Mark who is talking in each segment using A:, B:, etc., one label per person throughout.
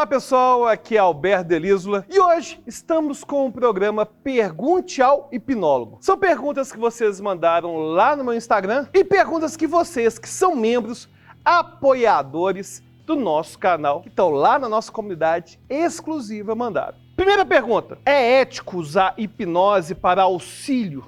A: Olá pessoal, aqui é Alberto Delísula e hoje estamos com o programa Pergunte ao Hipnólogo. São perguntas que vocês mandaram lá no meu Instagram e perguntas que vocês, que são membros, apoiadores do nosso canal, que estão lá na nossa comunidade exclusiva, mandaram. Primeira pergunta: é ético usar hipnose para auxílio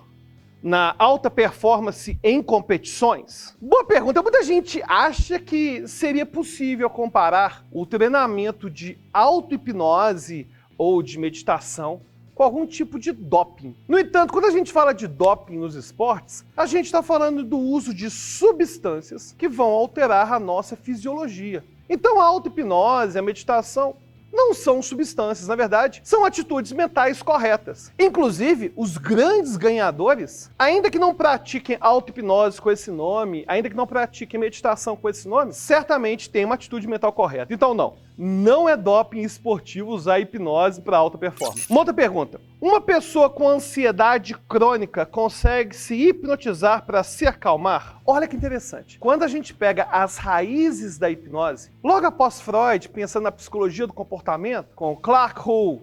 A: na alta performance em competições? Boa pergunta. Muita gente acha que seria possível comparar o treinamento de auto-hipnose ou de meditação com algum tipo de doping. No entanto, quando a gente fala de doping nos esportes, a gente está falando do uso de substâncias que vão alterar a nossa fisiologia. Então a auto-hipnose, a meditação, não são substâncias, na verdade, são atitudes mentais corretas. Inclusive, os grandes ganhadores, ainda que não pratiquem auto-hipnose com esse nome, ainda que não pratiquem meditação com esse nome, certamente têm uma atitude mental correta. Então não é doping esportivo usar hipnose para alta performance. Uma outra pergunta: uma pessoa com ansiedade crônica consegue se hipnotizar para se acalmar? Olha que interessante. Quando a gente pega as raízes da hipnose, logo após Freud, pensando na psicologia do comportamento, com Clark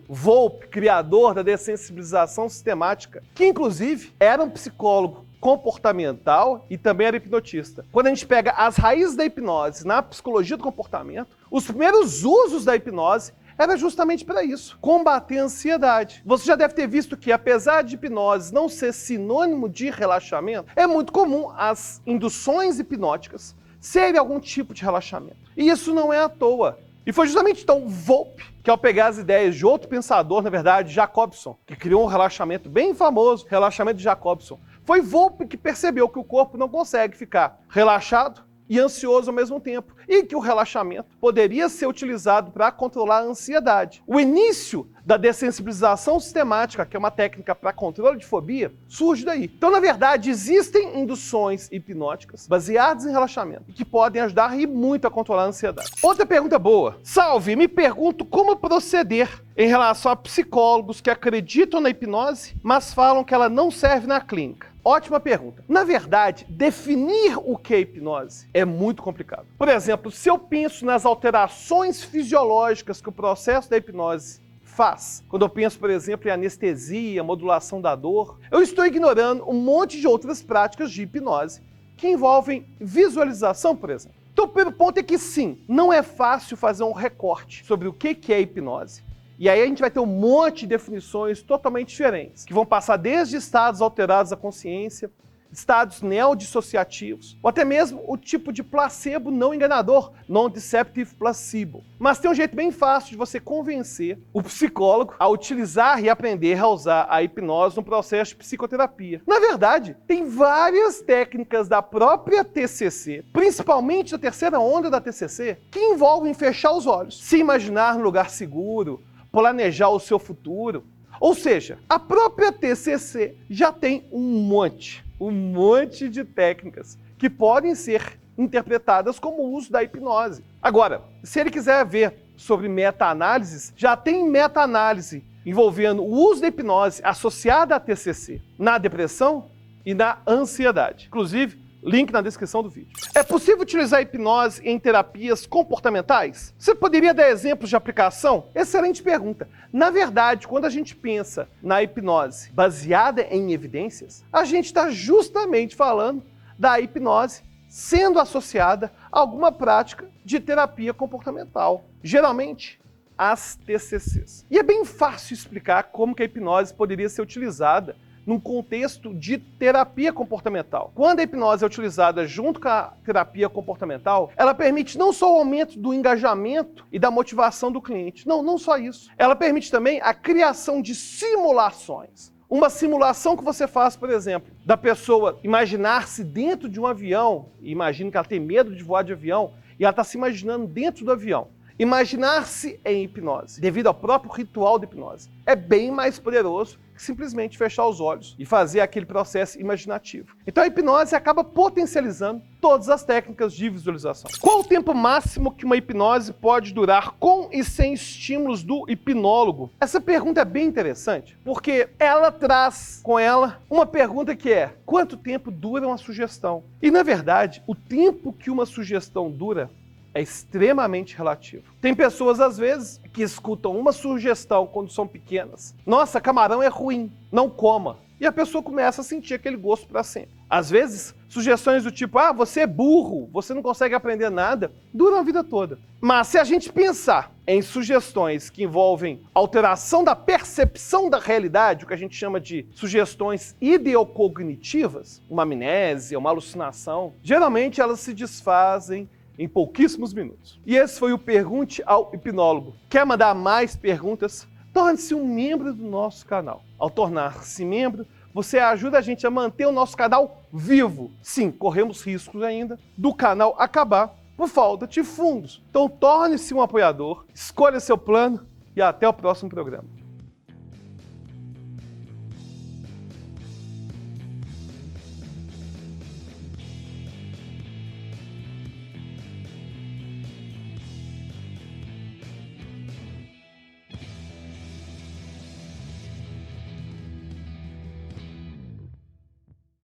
A: Volpe, criador da dessensibilização sistemática, que inclusive era um psicólogo comportamental e também era hipnotista. Quando a gente pega as raízes da hipnose na psicologia do comportamento, os primeiros usos da hipnose era justamente para isso: combater a ansiedade. Você já deve ter visto que, apesar de hipnose não ser sinônimo de relaxamento, é muito comum as induções hipnóticas serem algum tipo de relaxamento. E isso não é à toa. E foi justamente então Volpe, que ao pegar as ideias de outro pensador, na verdade, Jacobson, que criou um relaxamento bem famoso, relaxamento de Jacobson, foi Volpe que percebeu que o corpo não consegue ficar relaxado e ansioso ao mesmo tempo, e que o relaxamento poderia ser utilizado para controlar a ansiedade. O início da dessensibilização sistemática, que é uma técnica para controle de fobia, surge daí. Então, na verdade, existem induções hipnóticas baseadas em relaxamento que podem ajudar e muito a controlar a ansiedade. Outra pergunta boa: salve, me pergunto como proceder em relação a psicólogos que acreditam na hipnose, mas falam que ela não serve na clínica. Ótima pergunta. Na verdade, definir o que é hipnose é muito complicado. Por exemplo, se eu penso nas alterações fisiológicas que o processo da hipnose faz, quando eu penso, por exemplo, em anestesia, modulação da dor, eu estou ignorando um monte de outras práticas de hipnose que envolvem visualização, por exemplo. Então, o primeiro ponto é que sim, não é fácil fazer um recorte sobre o que é hipnose. E aí a gente vai ter um monte de definições totalmente diferentes, que vão passar desde estados alterados da consciência, estados neodissociativos, ou até mesmo o tipo de placebo não enganador, non-deceptive placebo. Mas tem um jeito bem fácil de você convencer o psicólogo a utilizar e aprender a usar a hipnose no processo de psicoterapia. Na verdade, tem várias técnicas da própria TCC, principalmente da terceira onda da TCC, que envolvem fechar os olhos, se imaginar no lugar seguro, planejar o seu futuro. Ou seja, a própria TCC já tem um monte de técnicas que podem ser interpretadas como o uso da hipnose. Agora, se ele quiser ver sobre meta-análises, já tem meta-análise envolvendo o uso da hipnose associada à TCC na depressão e na ansiedade. Inclusive, link na descrição do vídeo. É possível utilizar a hipnose em terapias comportamentais? Você poderia dar exemplos de aplicação? Excelente pergunta. Na verdade, quando a gente pensa na hipnose baseada em evidências, a gente está justamente falando da hipnose sendo associada a alguma prática de terapia comportamental, geralmente as TCCs. E é bem fácil explicar como que a hipnose poderia ser utilizada num contexto de terapia comportamental. Quando a hipnose é utilizada junto com a terapia comportamental, ela permite não só o aumento do engajamento e da motivação do cliente, não só isso. Ela permite também a criação de simulações. Uma simulação que você faz, por exemplo, da pessoa imaginar-se dentro de um avião, e imagina que ela tem medo de voar de avião, e ela está se imaginando dentro do avião. Imaginar-se em hipnose, devido ao próprio ritual de hipnose, é bem mais poderoso que simplesmente fechar os olhos e fazer aquele processo imaginativo. Então a hipnose acaba potencializando todas as técnicas de visualização. Qual o tempo máximo que uma hipnose pode durar com e sem estímulos do hipnólogo? Essa pergunta é bem interessante, porque ela traz com ela uma pergunta que é: quanto tempo dura uma sugestão? E na verdade, o tempo que uma sugestão dura é extremamente relativo. Tem pessoas, às vezes, que escutam uma sugestão quando são pequenas. Nossa, camarão é ruim, não coma. E a pessoa começa a sentir aquele gosto para sempre. Às vezes, sugestões do tipo, você é burro, você não consegue aprender nada, duram a vida toda. Mas se a gente pensar em sugestões que envolvem alteração da percepção da realidade, o que a gente chama de sugestões ideocognitivas, uma amnésia, uma alucinação, geralmente elas se desfazem em pouquíssimos minutos. E esse foi o Pergunte ao Hipnólogo. Quer mandar mais perguntas? Torne-se um membro do nosso canal. Ao tornar-se membro, você ajuda a gente a manter o nosso canal vivo. Sim, corremos riscos ainda do canal acabar por falta de fundos. Então torne-se um apoiador, escolha seu plano e até o próximo programa.